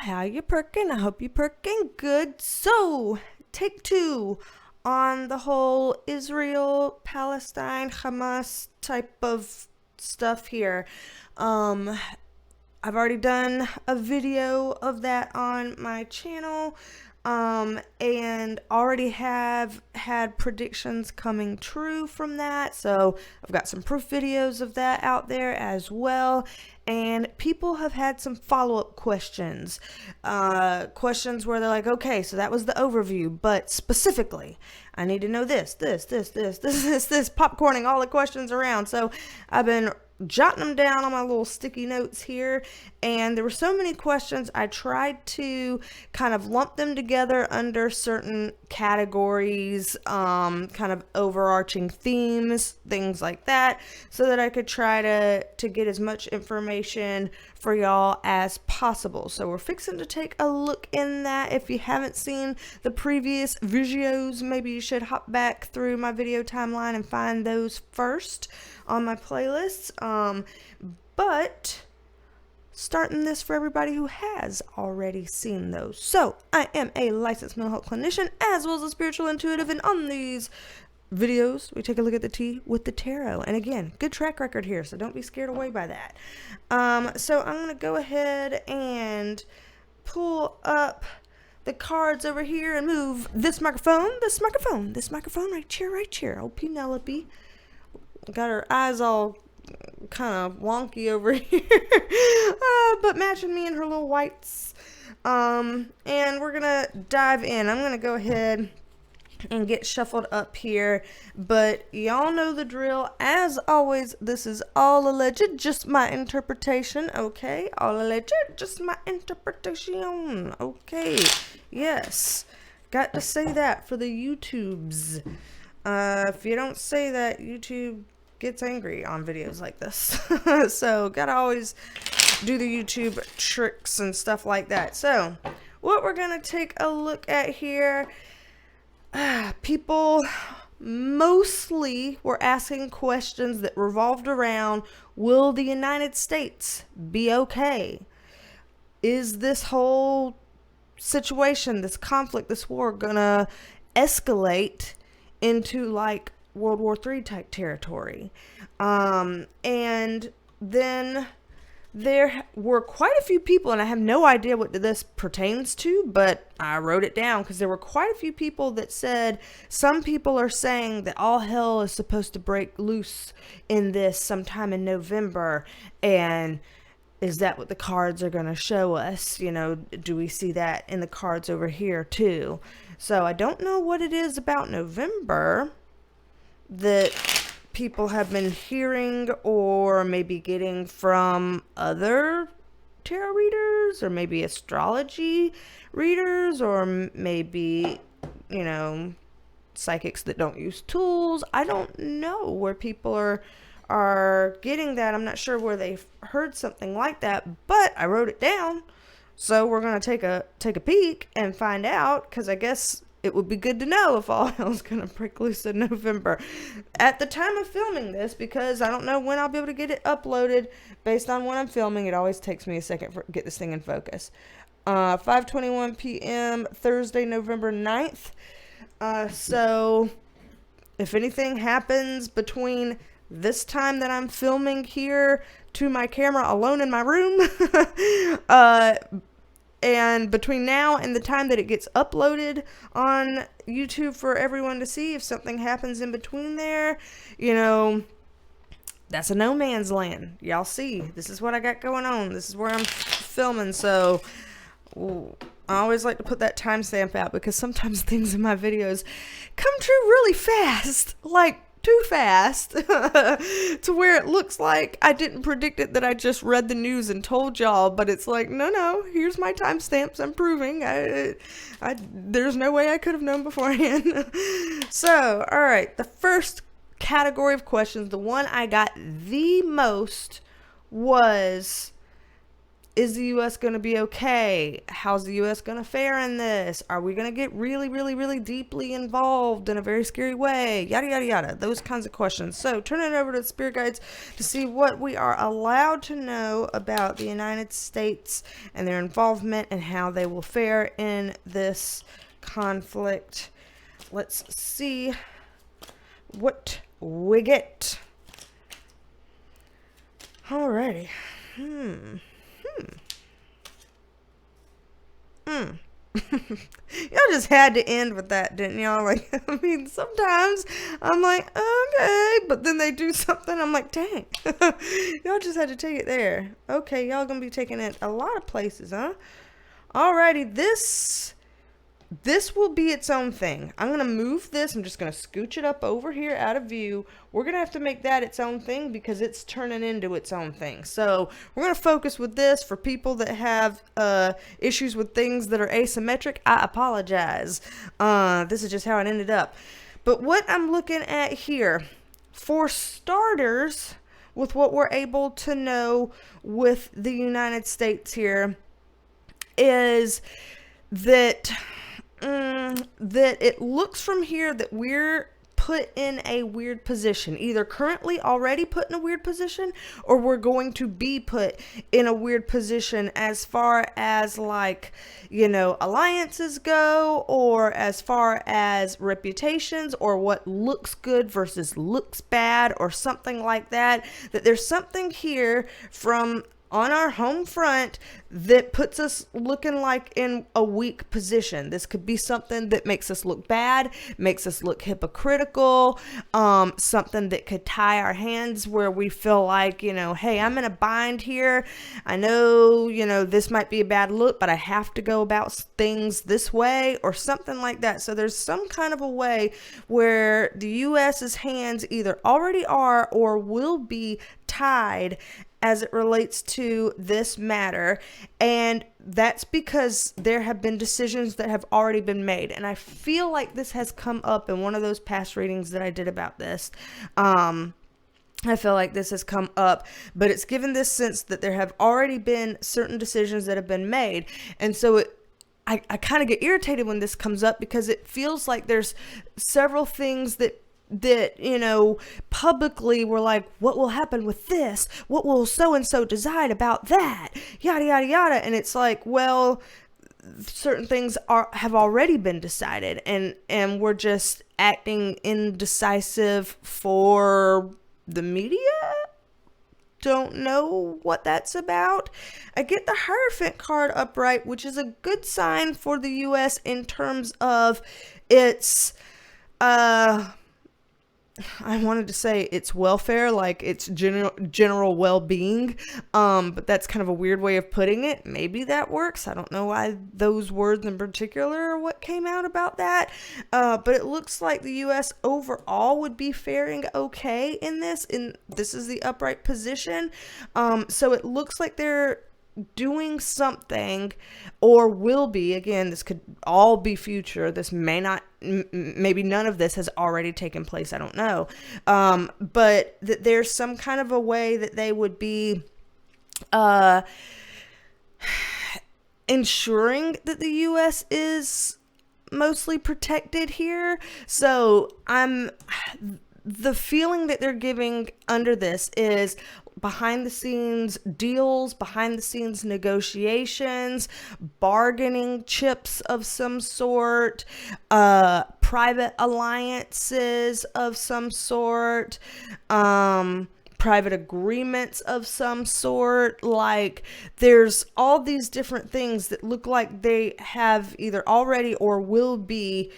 how you perking? I hope you perking good. So, take two on the whole Israel, Palestine, Hamas type of stuff here. I've already done a video of that on my channel, and already have had predictions coming true from that. So I've got some proof videos of that out there as well. And people have had some follow-up questions, questions where they're like, okay, so that was the overview, but specifically, I need to know this, popcorning all the questions around. So I've been jotting them down on my little sticky notes here, and there were so many questions, I tried to kind of lump them together under certain categories, kind of overarching themes, things like that, so that I could try to get as much information for y'all as possible. So we're fixing to take a look in that. If you haven't seen the previous videos, maybe you should hop back through my video timeline and find those first on my playlists. But starting this for everybody who has already seen those. So I am a licensed mental health clinician as well as a spiritual intuitive, and on these videos we take a look at the tea with the tarot. And again, good track record here, so don't be scared away by that. So I'm gonna go ahead and pull up the cards over here and move this microphone right here. Oh, Penelope got her eyes all kind of wonky over here, but matching me in her little whites. And we're gonna dive in. I'm gonna go ahead and get shuffled up here, but y'all know the drill. As always, this is all alleged, just my interpretation. Okay, all alleged, just my interpretation. Okay, yes, got to say that for the YouTubes. If you don't say that, YouTube gets angry on videos like this. So gotta always do the YouTube tricks and stuff like that. So what we're gonna take a look at here, people mostly were asking questions that revolved around, will the United States be okay? Is this whole situation, this conflict, this war gonna escalate into like World War III type territory? And then there were quite a few people, and I have no idea what this pertains to, but I wrote it down because there were quite a few people that said, some people are saying that all hell is supposed to break loose in this sometime in November. And is that what the cards are going to show us? You know, do we see that in the cards over here too? So I don't know what it is about November that people have been hearing or maybe getting from other tarot readers, or maybe astrology readers, or maybe, you know, psychics that don't use tools. I don't know where people are getting that. I'm not sure where they've heard something like that, but I wrote it down. So we're going to take a peek and find out, because I guess it would be good to know if all hell's going to break loose in November at the time of filming this, because I don't know when I'll be able to get it uploaded based on when I'm filming. It always takes me a second to get this thing in focus. 5:21 p.m. Thursday, November 9th. So if anything happens between this time that I'm filming here to my camera alone in my room, and between now and the time that it gets uploaded on YouTube for everyone to see, if something happens in between there, you know, that's a no man's land. Y'all see, this is what I got going on. This is where I'm filming. So I always like to put that timestamp out, because sometimes things in my videos come true really fast, like too fast, to where it looks like I didn't predict it, that I just read the news and told y'all, but it's like, no, here's my timestamps. I'm proving there's no way I could have known beforehand. So, all right, the first category of questions, the one I got the most, was, Is the U.S. going to be okay? How's the U.S. going to fare in this? Are we going to get really, really, really deeply involved in a very scary way? Yada, yada, yada. Those kinds of questions. So turn it over to the spirit guides to see what we are allowed to know about the United States and their involvement and how they will fare in this conflict. Let's see what we get. Alrighty. Y'all just had to end with that, didn't y'all? Like, I mean, sometimes I'm like, okay, but then they do something, I'm like, dang. Y'all just had to take it there. Okay, y'all gonna be taking it a lot of places, huh? Alrighty, this will be its own thing. I'm going to move this. I'm just going to scooch it up over here out of view. We're going to have to make that its own thing because it's turning into its own thing. So we're going to focus with this. For people that have issues with things that are asymmetric, I apologize. This is just how it ended up. But what I'm looking at here, for starters, with what we're able to know with the United States here, is that it looks from here that we're put in a weird position, either currently already put in a weird position, or we're going to be put in a weird position as far as, like, you know, alliances go, or as far as reputations, or what looks good versus looks bad, or something like that. That there's something here from on our home front that puts us looking like in a weak position. This could be something that makes us look bad, makes us look hypocritical, something that could tie our hands where we feel like, you know, hey, I'm in a bind here. I know, you know, this might be a bad look, but I have to go about things this way, or something like that. So there's some kind of a way where the U.S.'s hands either already are or will be tied as it relates to this matter. And that's because there have been decisions that have already been made. And I feel like this has come up in one of those past readings that I did about this. I feel like this has come up, but it's given this sense that there have already been certain decisions that have been made. And so I kind of get irritated when this comes up, because it feels like there's several things that, you know, publicly we're like, what will happen with this? What will so-and-so decide about that? Yada, yada, yada. And it's like, well, certain things have already been decided, and we're just acting indecisive for the media. Don't know what that's about. I get the Hierophant card upright, which is a good sign for the U.S. in terms of its I wanted to say it's welfare, like it's general well-being, but that's kind of a weird way of putting it. Maybe that works. I don't know why those words in particular are what came out about that, but it looks like the U.S. overall would be faring okay in this. This is the upright position, so it looks like they're doing something, or will be. Again, this could all be future. This may not, maybe none of this has already taken place. I don't know. But there's some kind of a way that they would be ensuring that the U.S. is mostly protected here. So the feeling that they're giving under this is behind the scenes deals, behind the scenes negotiations, bargaining chips of some sort, private alliances of some sort, private agreements of some sort. Like, there's all these different things that look like they have either already or will be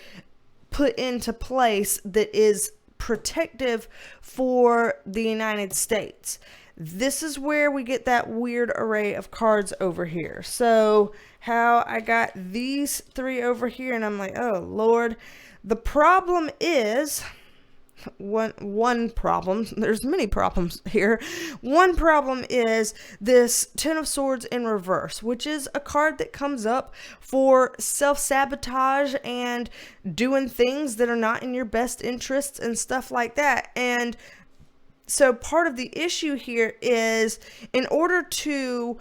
put into place that is protective for the United States. This is where we get that weird array of cards over here. So how I got these three over here, and I'm like, oh Lord. The problem is one problem. There's many problems here. One problem is this Ten of Swords in reverse, which is a card that comes up for self-sabotage and doing things that are not in your best interests and stuff like that. And so part of the issue here is, in order to,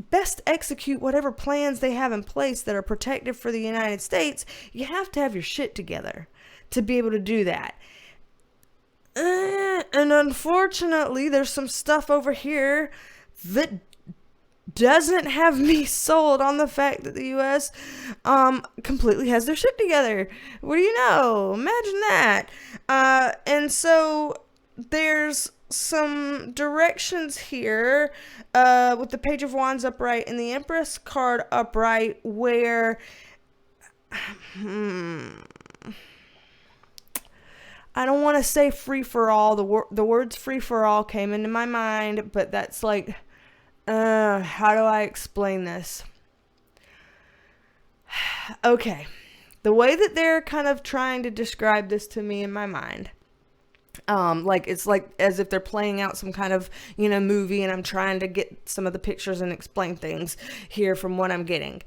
best execute whatever plans they have in place that are protective for the United States, you have to have your shit together to be able to do that. And unfortunately, there's some stuff over here that doesn't have me sold on the fact that the U.S. Completely has their shit together. What do you know? Imagine that. And so there's some directions here with the Page of Wands upright and the Empress card upright where I don't want to say free for all. The words free for all came into my mind, but that's like, how do I explain this? Okay. The way that they're kind of trying to describe this to me in my mind, it's like as if they're playing out some kind of, movie, and I'm trying to get some of the pictures and explain things here from what I'm getting.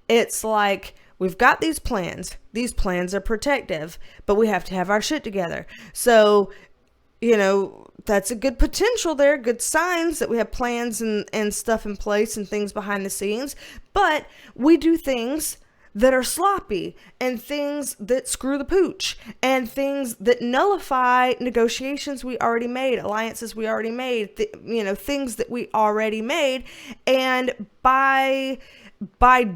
It's like, we've got these plans. These plans are protective, but we have to have our shit together. So, that's a good potential there, good signs that we have plans and stuff in place and things behind the scenes. But we do things that are sloppy and things that screw the pooch and things that nullify negotiations we already made, alliances we already made, things that we already made. And by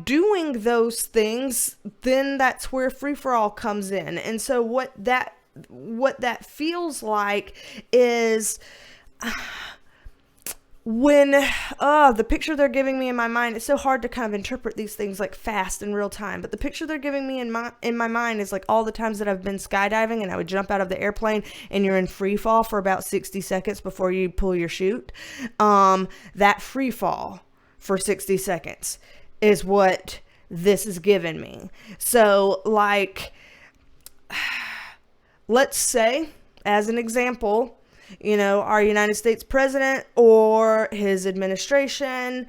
doing those things, then that's where free for all comes in. And so what that feels like is when the picture they're giving me in my mind, it's so hard to kind of interpret these things like fast in real time, but the picture they're giving me in my mind is like all the times that I've been skydiving and I would jump out of the airplane and you're in free fall for about 60 seconds before you pull your chute. That free fall for 60 seconds is what this is giving me. So like, let's say, as an example, our United States president or his administration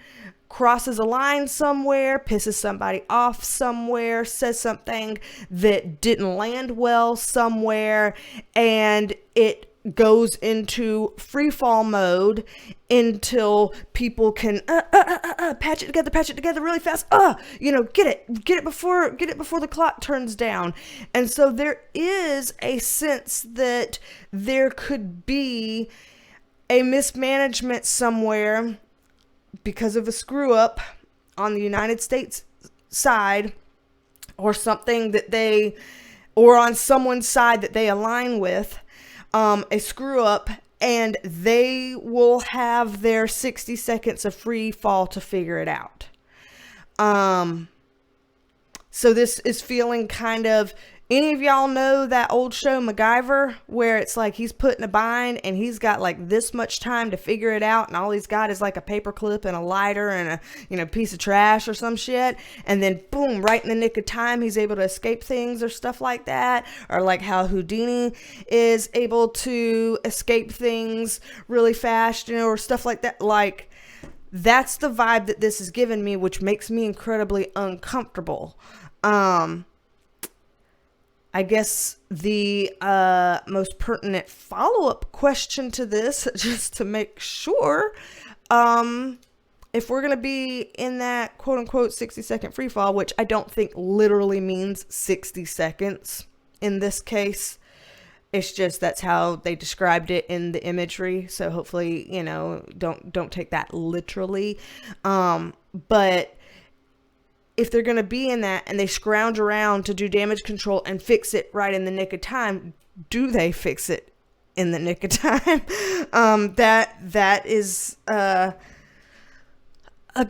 crosses a line somewhere, pisses somebody off somewhere, says something that didn't land well somewhere, and it goes into free fall mode until people can patch it together really fast. Get it before the clock turns down. And so there is a sense that there could be a mismanagement somewhere because of a screw up on the United States side, or something or on someone's side that they align with. A screw up, and they will have their 60 seconds of free fall to figure it out. So this is feeling kind of, any of y'all know that old show MacGyver, where it's like he's put in a bind and he's got like this much time to figure it out, and all he's got is like a paper clip and a lighter and a piece of trash or some shit, and then boom, right in the nick of time he's able to escape things or stuff like that, or like how Houdini is able to escape things really fast, or stuff like that. Like, that's the vibe that this is giving me, which makes me incredibly uncomfortable. I guess the most pertinent follow-up question to this, just to make sure, if we're going to be in that quote-unquote 60-second free fall, which I don't think literally means 60 seconds in this case. It's just that's how they described it in the imagery. So hopefully, don't take that literally. But if they're going to be in that and they scrounge around to do damage control and fix it right in the nick of time, do they fix it in the nick of time? That is a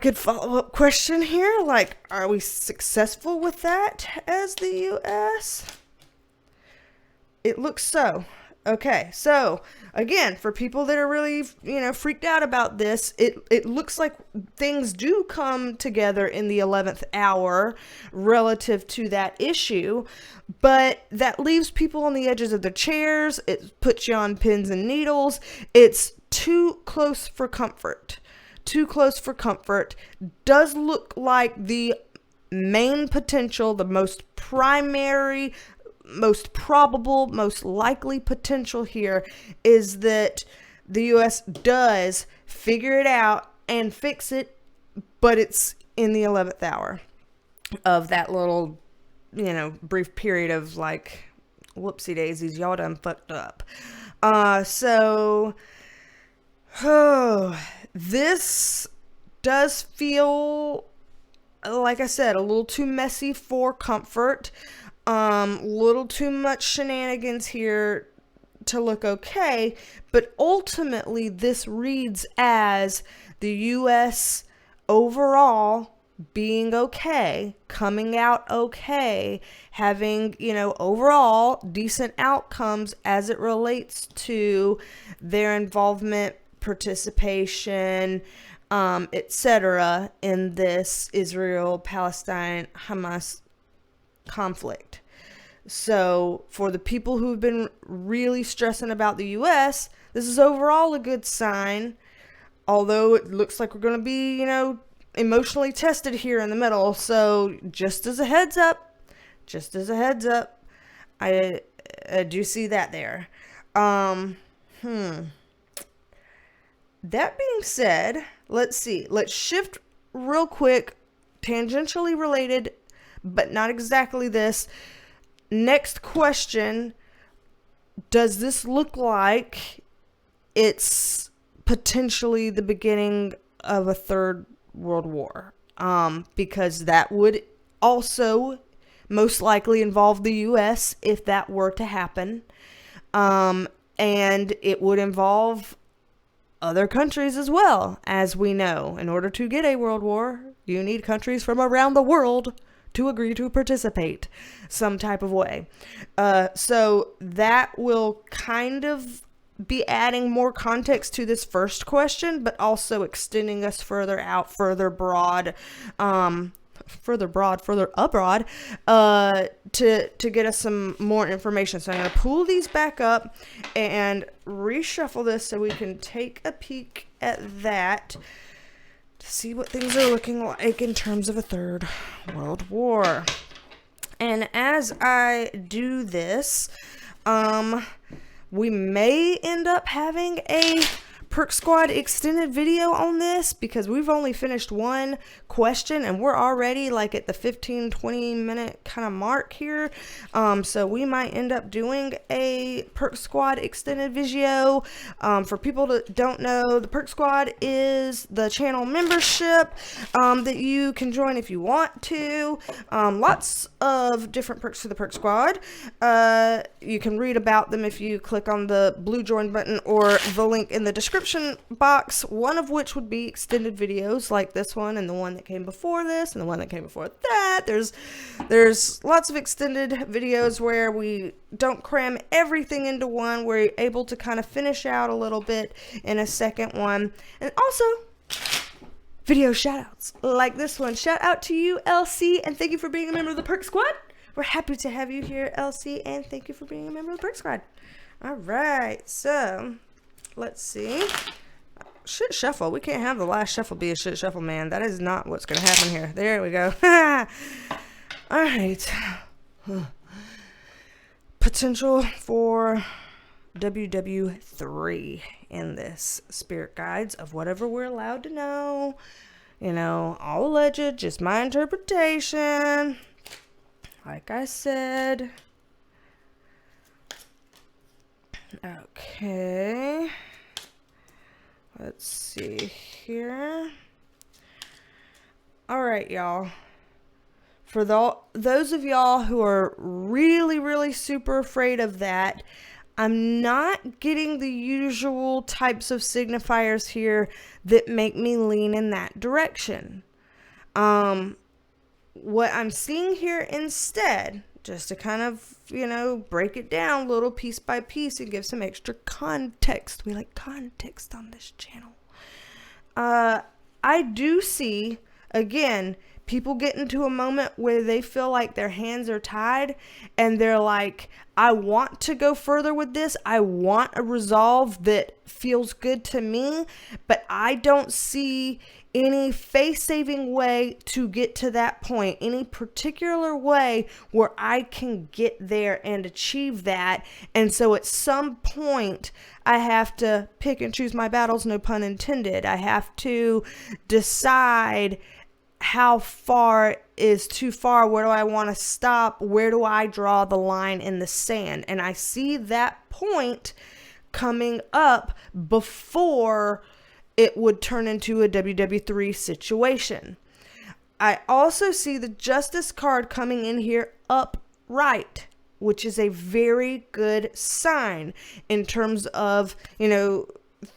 good follow-up question here. Like, are we successful with that as the U.S.? It looks so. Okay, so again, for people that are really, freaked out about this, it looks like things do come together in the 11th hour relative to that issue, but that leaves people on the edges of their chairs. It puts you on pins and needles. It's too close for comfort. Too close for comfort. Does look like the main potential, the most primary, most probable, most likely potential here is that the U.S. does figure it out and fix it, but it's in the 11th hour of that little, brief period of like, whoopsie daisies, y'all done fucked up. This does feel, like I said, a little too messy for comfort. Little too much shenanigans here to look okay, but ultimately this reads as the U.S. overall being okay, coming out okay, having, overall decent outcomes as it relates to their involvement, participation, etc. in this Israel-Palestine Hamas conflict. So for the people who've been really stressing about the U.S., this is overall a good sign, although it looks like we're going to be, emotionally tested here in the middle. So just as a heads up, I do see that there. That being said, let's see. Let's shift real quick, tangentially related, but not exactly this. Next question, does this look like it's potentially the beginning of a third world war? Because that would also most likely involve the U.S. if that were to happen. And it would involve other countries as well. As we know, in order to get a world war, you need countries from around the world to agree to participate some type of way. So that will kind of be adding more context to this first question, but also extending us further out, further abroad, to get us some more information. So I'm going to pull these back up and reshuffle this so we can take a peek at that, to see what things are looking like in terms of a third world war. And as I do this, we may end up having a Perk Squad extended video on this, because we've only finished one question and we're already like at the 15-20 minute kind of mark here. So we might end up doing a Perk Squad extended video. For people that don't know, the Perk Squad is the channel membership that you can join if you want to. Lots of different perks for the Perk Squad. You can read about them if you click on the blue join button or the link in the description box, one of which would be extended videos like this one, and the one that came before this, and the one that came before that. There's lots of extended videos where we don't cram everything into one. We're able to kind of finish out a little bit in a second one. And also video shout outs like this one. Shout out to you, LC, and thank you for being a member of the Perk Squad. We're happy to have you here, LC, and thank you for being a member of the Perk Squad. All right, so let's see. Shit shuffle. We can't have the last shuffle be a shit shuffle, man. That is not what's going to happen here. There we go. All right. Potential for WW3 in this. Spirit guides of whatever we're allowed to know. All alleged, just my interpretation. Like I said. Okay. Let's see here. All right, y'all. For those of y'all who are really, really super afraid of that, I'm not getting the usual types of signifiers here that make me lean in that direction. What I'm seeing here instead, just to kind of, break it down little piece by piece and give some extra context. We like context on this channel. I do see, again, people get into a moment where they feel like their hands are tied and they're like, I want to go further with this. I want a resolve that feels good to me, but I don't see any face-saving way to get to that point, any particular way where I can get there and achieve that. And so at some point, I have to pick and choose my battles, no pun intended. I have to decide how far is too far. Where do I want to stop? Where do I draw the line in the sand? And I see that point coming up before it would turn into a WW3 situation. I also see the Justice card coming in here upright, which is a very good sign in terms of,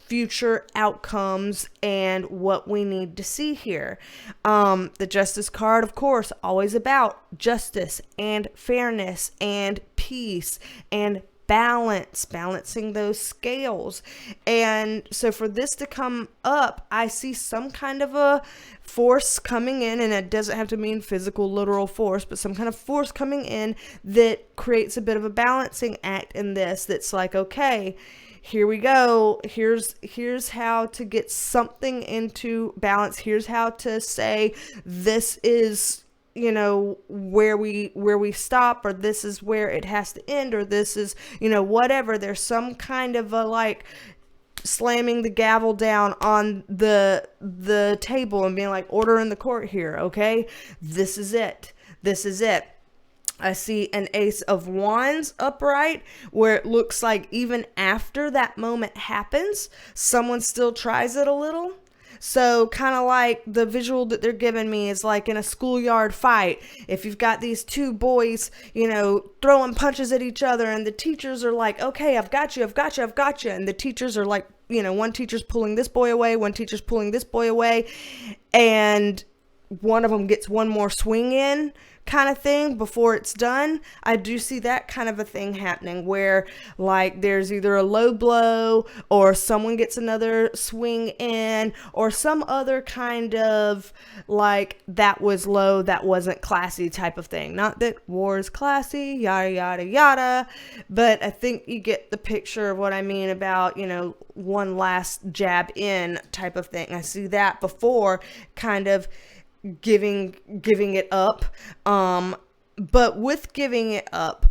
future outcomes and what we need to see here. The Justice card, of course, always about justice and fairness and peace and balancing those scales. And so for this to come up, I see some kind of a force coming in, and it doesn't have to mean physical, literal force, but some kind of force coming in that creates a bit of a balancing act in this. That's like, okay, here we go. Here's how to get something into balance. Here's how to say this is, where we stop, or this is where it has to end, or this is, whatever. There's some kind of a like slamming the gavel down on the table and being like, order in the court here. Okay. This is it. I see an Ace of Wands upright, where it looks like even after that moment happens, someone still tries it a little. So kind of like the visual that they're giving me is like in a schoolyard fight. If you've got these two boys, throwing punches at each other, and the teachers are like, okay, I've got you. And the teachers are like, one teacher's pulling this boy away, one teacher's pulling this boy away, and one of them gets one more swing in, kind of thing, before it's done. I do see that kind of a thing happening, where like there's either a low blow, or someone gets another swing in, or some other kind of like, that was low, that wasn't classy type of thing. Not that war is classy, yada yada yada, but I think you get the picture of what I mean about, one last jab in type of thing. I see that before kind of giving it up. But with giving it up,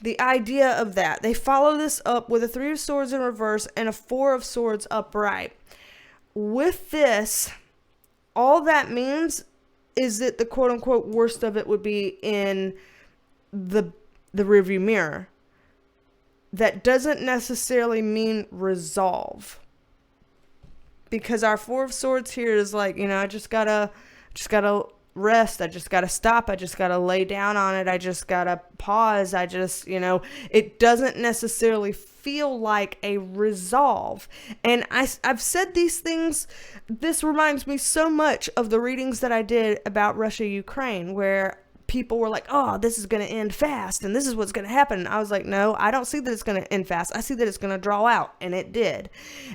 the idea of that, they follow this up with a 3 of Swords in reverse and a 4 of Swords upright. With this, all that means is that the quote unquote worst of it would be in the rearview mirror. That doesn't necessarily mean resolve, because our 4 of Swords here is like, I just gotta rest. I just gotta stop. I just gotta lay down on it. I just gotta pause. It doesn't necessarily feel like a resolve. And I've said these things. This reminds me so much of the readings that I did about Russia, Ukraine, where people were like, oh, this is going to end fast and this is what's going to happen. And I was like, no, I don't see that it's going to end fast. I see that it's going to draw out, and it did.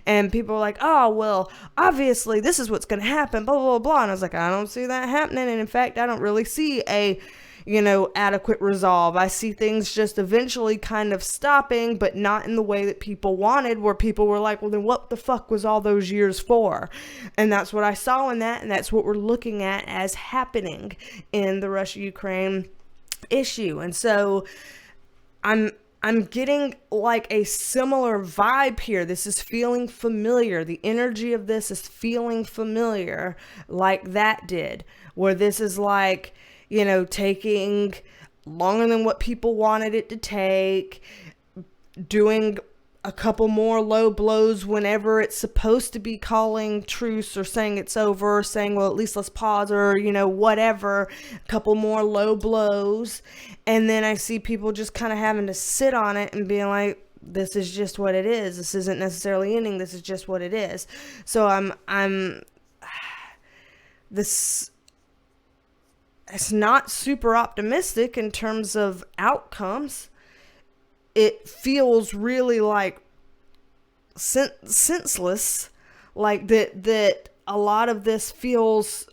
And people were like, oh, well, obviously this is what's going to happen, blah, blah, blah. And I was like, I don't see that happening. And in fact, I don't really see a adequate resolve. I see things just eventually kind of stopping, but not in the way that people wanted, where people were like, well, then what the fuck was all those years for? And that's what I saw in that, and that's what we're looking at as happening in the Russia-Ukraine issue. And so I'm getting like a similar vibe here. This is feeling familiar. The energy of this is feeling familiar, like that did, where this is like, taking longer than what people wanted it to take, doing a couple more low blows whenever it's supposed to be calling truce or saying it's over, or saying, well, at least let's pause, or, whatever, a couple more low blows. And then I see people just kind of having to sit on it and being like, this is just what it is. This isn't necessarily ending. This is just what it is. So it's not super optimistic in terms of outcomes. It feels really like senseless, like that a lot of this feels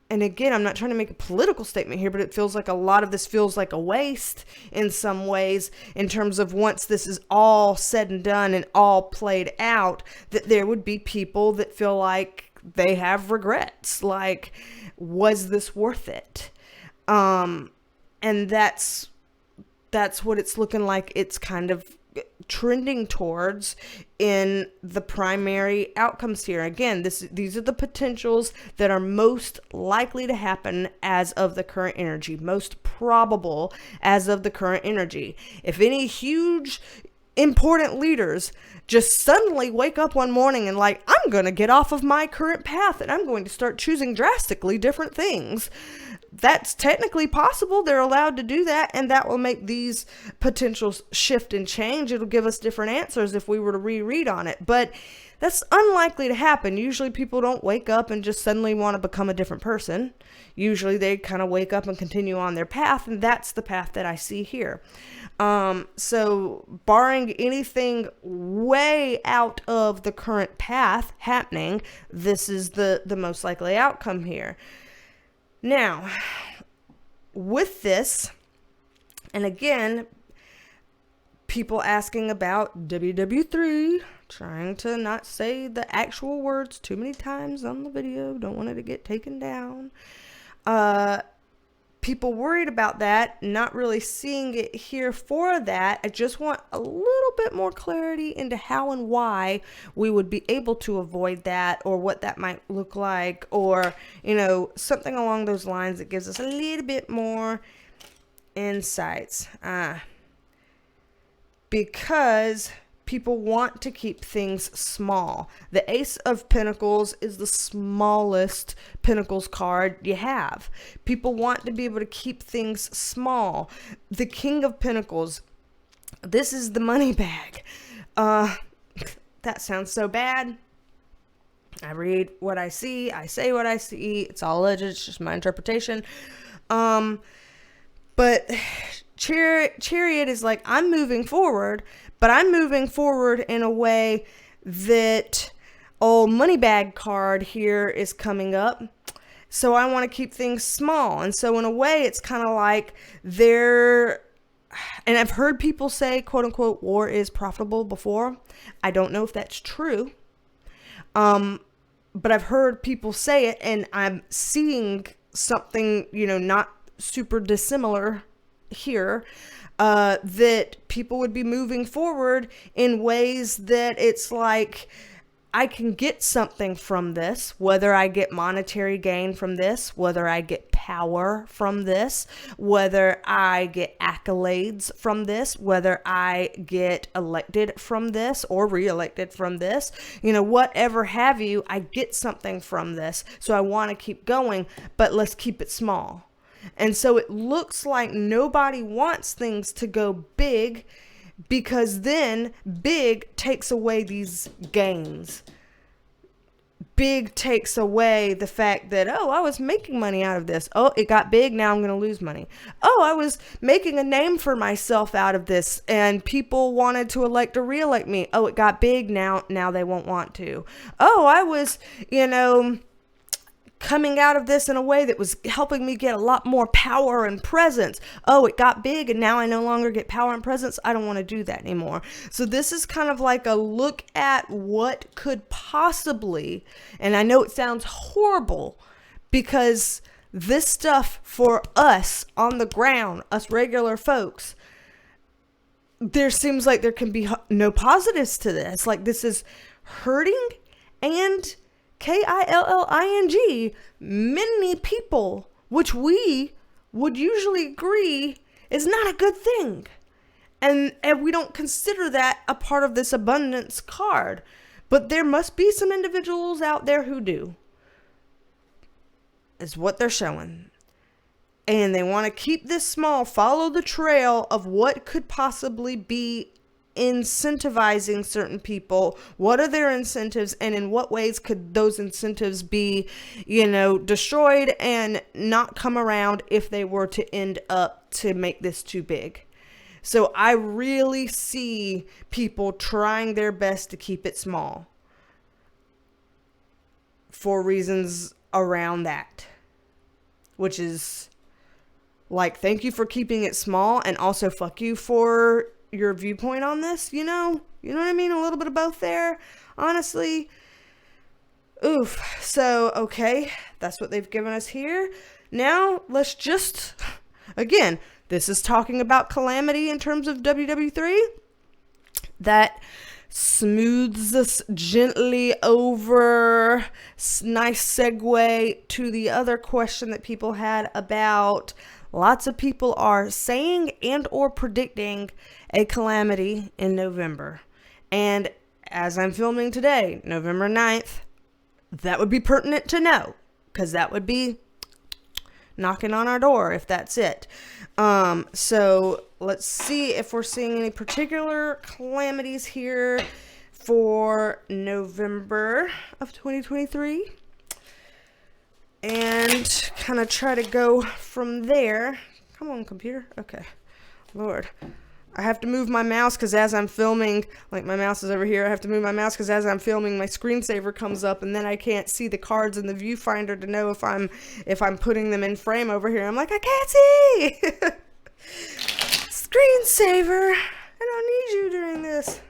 and again, I'm not trying to make a political statement here, but it feels like a lot of this feels like a waste in some ways, in terms of once this is all said and done and all played out, that there would be people that feel like they have regrets. Like, was this worth it? And that's what it's looking like it's kind of trending towards in the primary outcomes here. Again, these are the potentials that are most likely to happen as of the current energy, most probable as of the current energy. If any huge important leaders just suddenly wake up one morning and like, I'm going to get off of my current path and I'm going to start choosing drastically different things, that's technically possible. They're allowed to do that, and that will make these potentials shift and change. It'll give us different answers if we were to reread on it, but that's unlikely to happen. Usually people don't wake up and just suddenly want to become a different person. Usually they kind of wake up and continue on their path, and that's the path that I see here. So barring anything way out of the current path happening, this is the most likely outcome here. Now, with this, and again, people asking about WW3, trying to not say the actual words too many times on the video, don't want it to get taken down. People worried about that, not really seeing it here for that. I just want a little bit more clarity into how and why we would be able to avoid that, or what that might look like, or, something along those lines that gives us a little bit more insights. Because people want to keep things small. The Ace of Pentacles is the smallest Pentacles card you have. People want to be able to keep things small. The King of Pentacles, this is the money bag. That sounds so bad. I read what I see. I say what I see. It's all alleged. It's just my interpretation. But Chariot is like, I'm moving forward, but I'm moving forward in a way that old money bag card here is coming up. So I want to keep things small. And so in a way, it's kind of like and I've heard people say, quote unquote, war is profitable before. I don't know if that's true. But I've heard people say it, and I'm seeing something, not super dissimilar here, that people would be moving forward in ways that it's like, I can get something from this, whether I get monetary gain from this, whether I get power from this, whether I get accolades from this, whether I get elected from this or reelected from this, whatever have you, I get something from this. So I want to keep going, but let's keep it small. And so it looks like nobody wants things to go big, because then big takes away these gains. Big takes away the fact that, oh, I was making money out of this. Oh, it got big. Now I'm going to lose money. Oh, I was making a name for myself out of this, and people wanted to elect or reelect me. Oh, it got big. Now they won't want to. Oh, I was, coming out of this in a way that was helping me get a lot more power and presence. Oh, it got big, and now I no longer get power and presence. I don't want to do that anymore. So this is kind of like a look at what could possibly, and I know it sounds horrible, because this stuff for us on the ground, us regular folks, there seems like there can be no positives to this. Like, this is hurting and killing many people, which we would usually agree is not a good thing. And we don't consider that a part of this abundance card. But there must be some individuals out there who do. Is what they're showing. And they want to keep this small, follow the trail of what could possibly be incentivizing certain people. What are their incentives, and in what ways could those incentives be, destroyed and not come around if they were to end up to make this too big. So I really see people trying their best to keep it small for reasons around that. which is like, thank you for keeping it small, and also fuck you for your viewpoint on this, you know what I mean? A little bit of both there, honestly. Oof. So, okay, that's what they've given us here. Now, let's just, again, this is talking about calamity in terms of WW3. That smooths us gently over. Nice segue to the other question that people had about lots of people are saying and or predicting a calamity in November. And as I'm filming today, November 9th, that would be pertinent to know, because that would be knocking on our door if that's it. So let's see if we're seeing any particular calamities here for November of 2023. And kind of try to go from there. Come on, computer. Okay. Lord. I have to move my mouse because as I'm filming, like my mouse is over here, I have to move my mouse because as I'm filming, my screensaver comes up and then I can't see the cards in the viewfinder to know if I'm putting them in frame over here. I'm like, I can't see! Screensaver! I don't need you during this.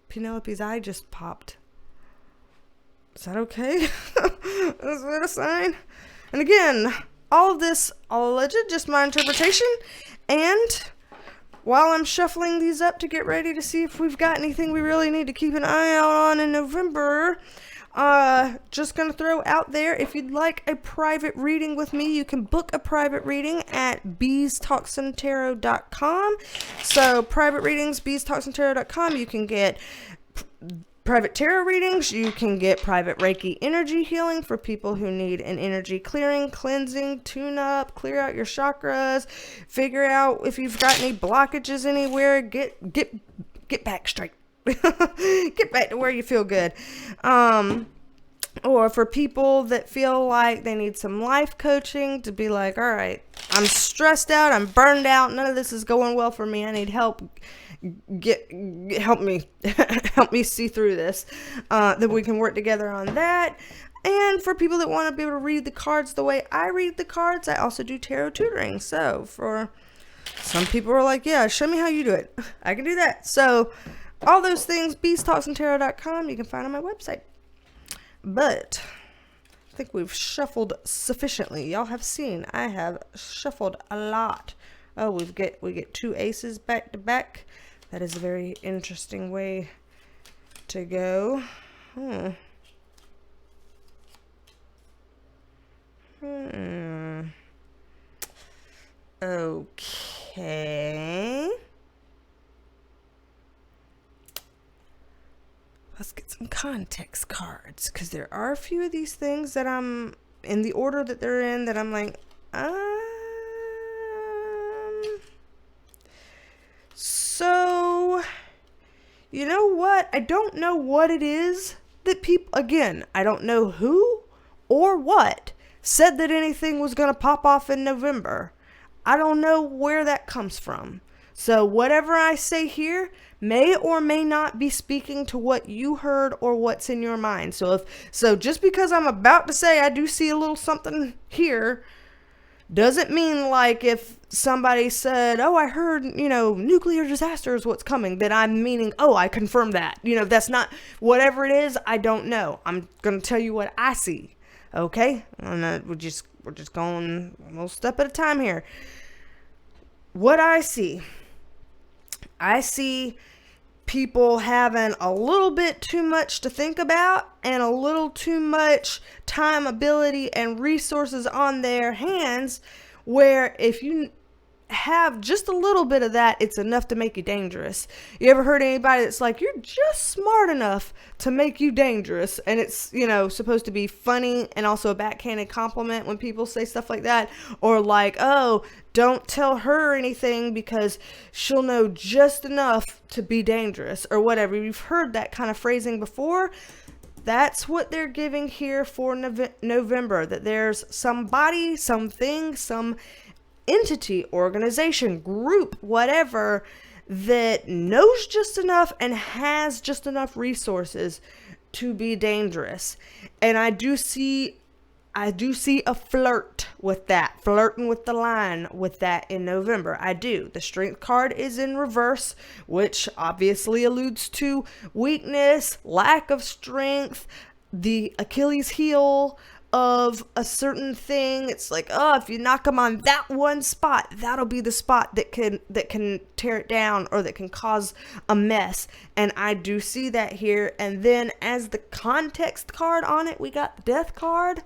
Penelope's eye just popped. Is that okay? Is that a sign? And again, all of this, all alleged, just my interpretation. And while I'm shuffling these up to get ready to see if we've got anything we really need to keep an eye out on in November, just going to throw out there, if you'd like a private reading with me, you can book a private reading at BeasTalksAndTarot.com. So private readings, BeasTalksAndTarot.com. You can get private tarot readings. You can get private Reiki energy healing for people who need an energy clearing, cleansing, tune up, clear out your chakras, figure out if you've got any blockages anywhere, get back straight. Get back to where you feel good. Or for people that feel like they need some life coaching to be like, all right, I'm stressed out, I'm burned out, none of this is going well for me, I need help. Help me see through this, that we can work together on that. And for people that want to be able to read the cards the way I read the cards, I also do tarot tutoring. So for some people are like, yeah, show me how you do it. I can do that. So all those things, BeasTalksAndTarot.com, you can find on my website. But I think we've shuffled sufficiently. Y'all have seen I have shuffled a lot. Oh, we get two aces back to back. That is a very interesting way to go. Okay. Let's get some context cards, because there are a few of these things that I'm, in the order that they're in, that I'm like, So, you know what? I don't know what it is that people, again, I don't know who or what said that anything was going to pop off in November. I don't know where that comes from. So whatever I say here may or may not be speaking to what you heard or what's in your mind. So just because I'm about to say I do see a little something here, doesn't mean like if somebody said, oh, I heard, nuclear disaster is what's coming, that I'm meaning, oh, I confirm that. That's not, whatever it is, I don't know. I'm going to tell you what I see. Okay? And we're just going a little step at a time here. What I see people having a little bit too much to think about and a little too much time, ability, and resources on their hands, where if you have just a little bit of that, it's enough to make you dangerous. You ever heard anybody that's like, you're just smart enough to make you dangerous? And it's, supposed to be funny and also a backhanded compliment when people say stuff like that. Or like, oh, don't tell her anything because she'll know just enough to be dangerous, or whatever. You've heard that kind of phrasing before. That's what they're giving here for November, that there's somebody, something, some entity, organization, group, whatever, that knows just enough and has just enough resources to be dangerous. And I do see I do see a flirt with that, flirting with the line with that in November. I do. The Strength card is in reverse, which obviously alludes to weakness, lack of strength, the Achilles heel of a certain thing. It's like, oh, if you knock them on that one spot, that'll be the spot that can tear it down, or that can cause a mess. And I do see that here. And then as the context card on it, we got the Death card.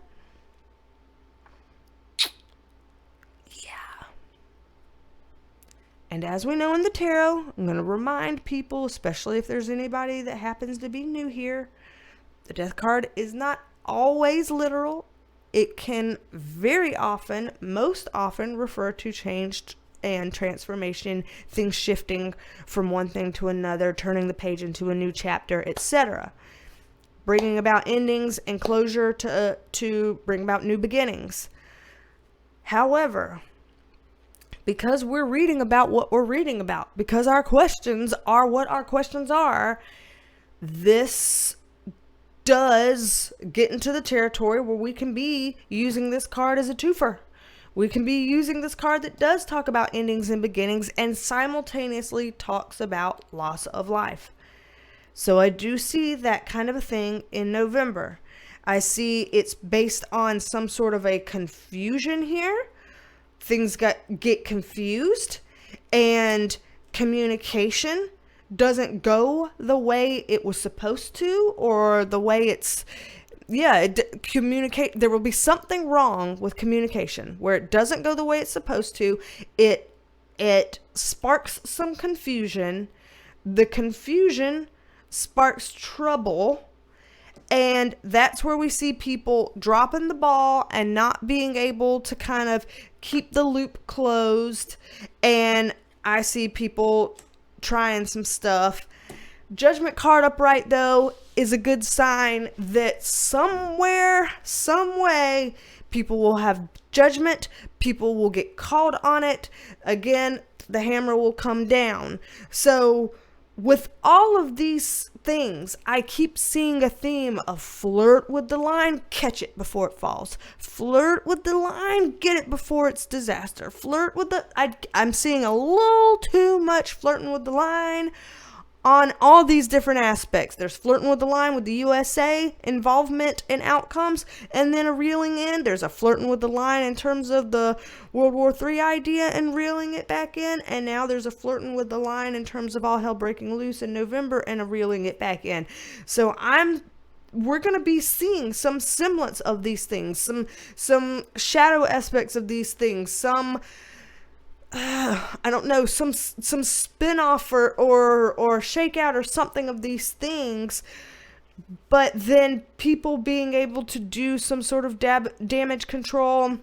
And as we know in the tarot, I'm going to remind people, especially if there's anybody that happens to be new here, the Death card is not always literal. It can very often, most often, refer to change and transformation, things shifting from one thing to another, turning the page into a new chapter, etc. Bringing about endings and closure to bring about new beginnings. However, because we're reading about what we're reading about, because our questions are what our questions are, this does get into the territory where we can be using this card as a twofer. We can be using this card that does talk about endings and beginnings and simultaneously talks about loss of life. So I do see that kind of a thing in November. I see it's based on some sort of a confusion here. Things get confused, and communication doesn't go the way it was supposed to, or the way it's, communicate. There will be something wrong with communication where it doesn't go the way it's supposed to. It sparks some confusion. The confusion sparks trouble. And that's where we see people dropping the ball and not being able to kind of keep the loop closed. And I see people trying some stuff. Judgment card upright, though, is a good sign that somewhere, some way, people will have judgment. People will get called on it. Again, the hammer will come down. So with all of these things, I keep seeing a theme of flirt with the line, catch it before it falls. Flirt with the line, get it before it's disaster. Flirt with I'm seeing a little too much flirting with the line on all these different aspects. There's flirting with the line with the USA, involvement and outcomes, and then a reeling in. There's a flirting with the line in terms of the World War III idea and reeling it back in. And now there's a flirting with the line in terms of all hell breaking loose in November and a reeling it back in. So we're going to be seeing some semblance of these things, some shadow aspects of these things, some I don't know, some spin-off or shakeout or something of these things, but then people being able to do some sort of damage control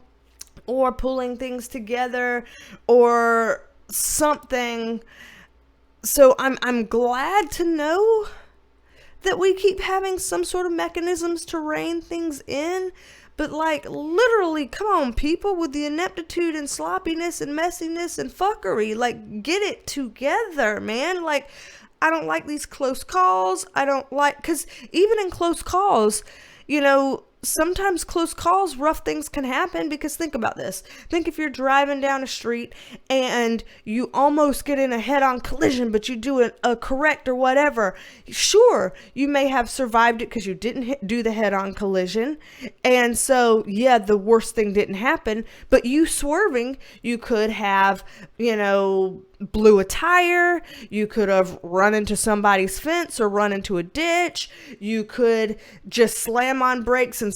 or pulling things together or something. So I'm glad to know that we keep having some sort of mechanisms to rein things in. But like, literally, come on, people, with the ineptitude and sloppiness and messiness and fuckery, like, get it together, man. Like, I don't like these close calls. I don't like, because even in close calls, sometimes close calls, rough things can happen. Because think about this. Think if you're driving down a street and you almost get in a head-on collision, but you do a correct or whatever. Sure, you may have survived it because you didn't do the head-on collision. And so, yeah, the worst thing didn't happen. But you swerving, you could have, blew a tire. You could have run into somebody's fence or run into a ditch. You could just slam on brakes and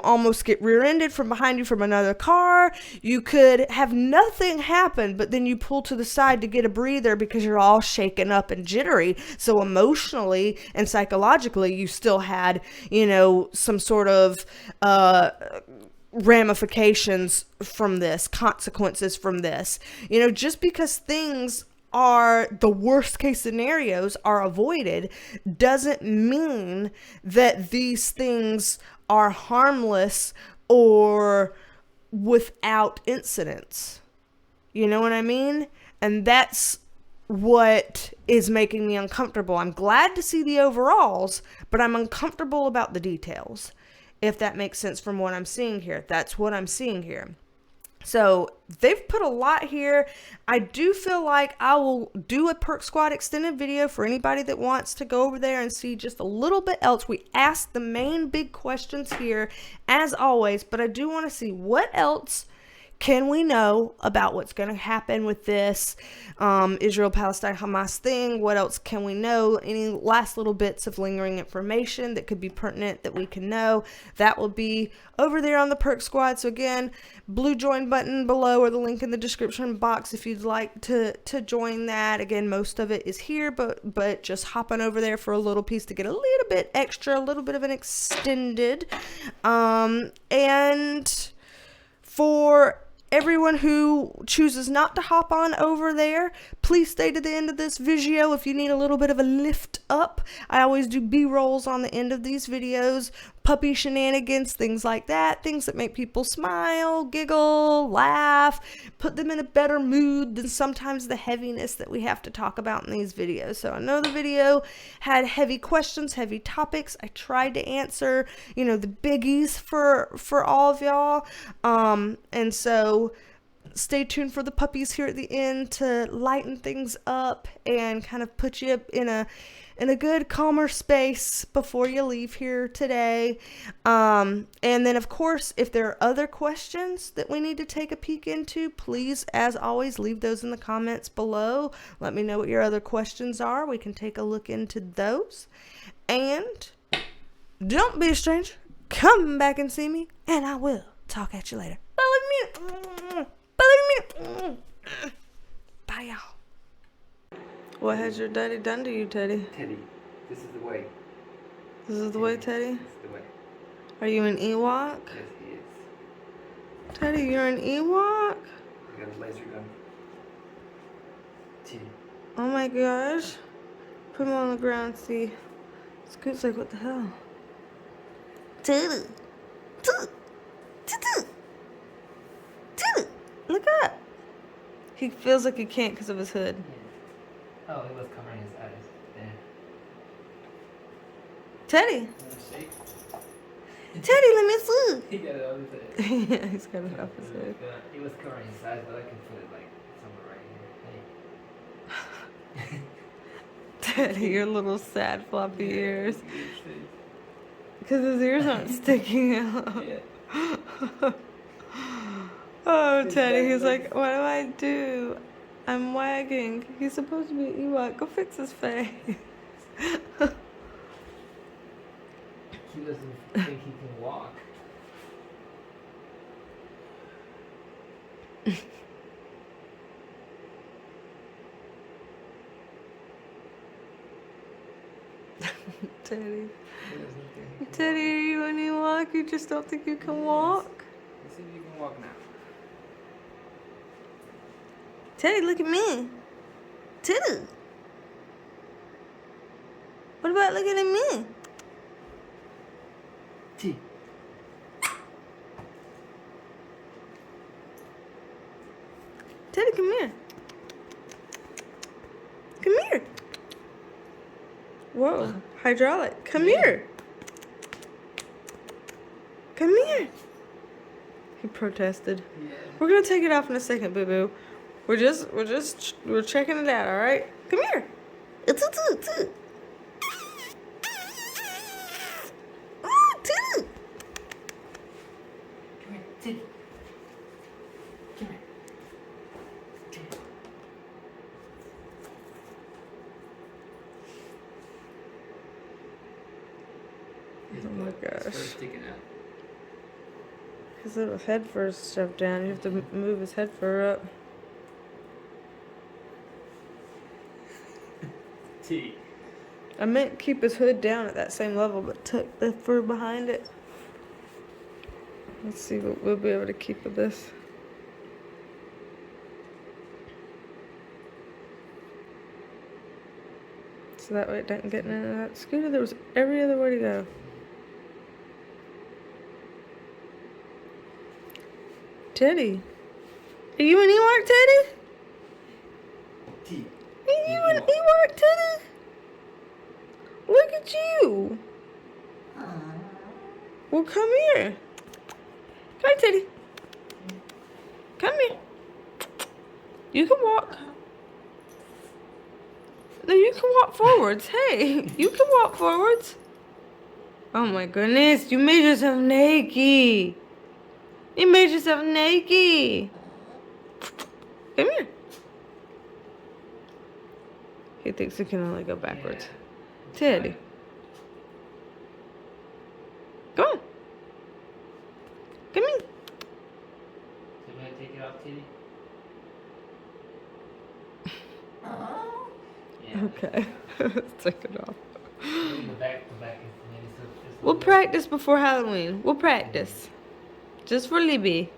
almost get rear-ended from behind you from another car. You could have nothing happen, but then you pull to the side to get a breather because you're all shaken up and jittery. So emotionally and psychologically, you still had, some sort of ramifications from this, consequences from this. Just because things are the worst case scenarios are avoided doesn't mean that these things are harmless or without incidents. You know what I mean? And that's what is making me uncomfortable. I'm glad to see the overalls, but I'm uncomfortable about the details. if that makes sense from what I'm seeing here. That's what I'm seeing here. So they've put a lot here. I do feel like I will do a Perk Squad extended video for anybody that wants to go over there and see just a little bit else. We asked the main big questions here as always, but I do want to see what else can we know about what's going to happen with this Israel, Palestine, Hamas thing? What else can we know? Any last little bits of lingering information that could be pertinent that we can know? That will be over there on the Perk Squad. So again, blue join button below or the link in the description box if you'd like to join that. Again, most of it is here, but just hopping over there for a little piece to get a little bit extra, a little bit of an extended. And for everyone who chooses not to hop on over there, please stay to the end of this video if you need a little bit of a lift up. I always do B-rolls on the end of these videos, puppy shenanigans, things like that, things that make people smile, giggle, laugh, put them in a better mood than sometimes the heaviness that we have to talk about in these videos. So I know the video had heavy questions, heavy topics. I tried to answer, you know, the biggies for all of y'all. And so stay tuned for the puppies here at the end to lighten things up and kind of put you in a good calmer space before you leave here today. And then of course, if there are other questions that we need to take a peek into, please, as always, leave those in the comments below. Let me know what your other questions are. We can take a look into those. And don't be a stranger. Come back and see me, and I will talk at you later. Bye, y'all. What has your daddy done to you, Teddy? Teddy, this is the way. This is the way, Teddy? This is the way. Are you an Ewok? Yes, he is. Teddy, you're an Ewok? I got a laser gun. Teddy. Oh my gosh. Put him on the ground, see. Scoot's like, what the hell? Teddy. Look up. He feels like he can't because of his hood. Yeah. Oh, he was covering his eyes. There. Teddy. Teddy, let me see. He got it off his head. Yeah, he's got it off his head. He was covering his eyes, but I can put it like somewhere right here. Hey. Teddy, your little sad floppy ears. Because his ears aren't sticking out. Yeah. Oh, Teddy, he's like, what do I do? I'm wagging. He's supposed to be Ewok. Go fix his face. He doesn't think he can walk. Teddy. Teddy, are you an Ewok? You just don't think you can walk? Let's see if you can walk now. Teddy, look at me. Teddy. What about looking at me? T. Teddy, come here. Come here. Whoa, hydraulic. Come here. Come here. He protested. Yeah. We're gonna take it off in a second, boo boo. We're checking it out, all right? Come here. It's a toot. Oh, toot. Come here, Teddy. Come here. Come here. Oh my gosh. His fur's sticking out. His little head fur's shoved down. You have to move his head fur up. T. I meant keep his hood down at that same level, but tuck the fur behind it. Let's see what we'll be able to keep of this. So that way it doesn't get into that scooter. There was every other way to go. Teddy. Are you an Ewok, Teddy? T. Are you an Ewok, Teddy? Look at you. Well, come here. Come here, Teddy. Come here. You can walk. No, you can walk forwards. Hey, you can walk forwards. Oh my goodness, you made yourself naked. You made yourself naked. Come here. He thinks he can only go backwards. Teddy. Come on. Come here. So you want to take it off, Titty? Yeah. Okay. Let's take it off. The back is maybe so. We'll practice before Halloween. We'll practice. Just for Libby.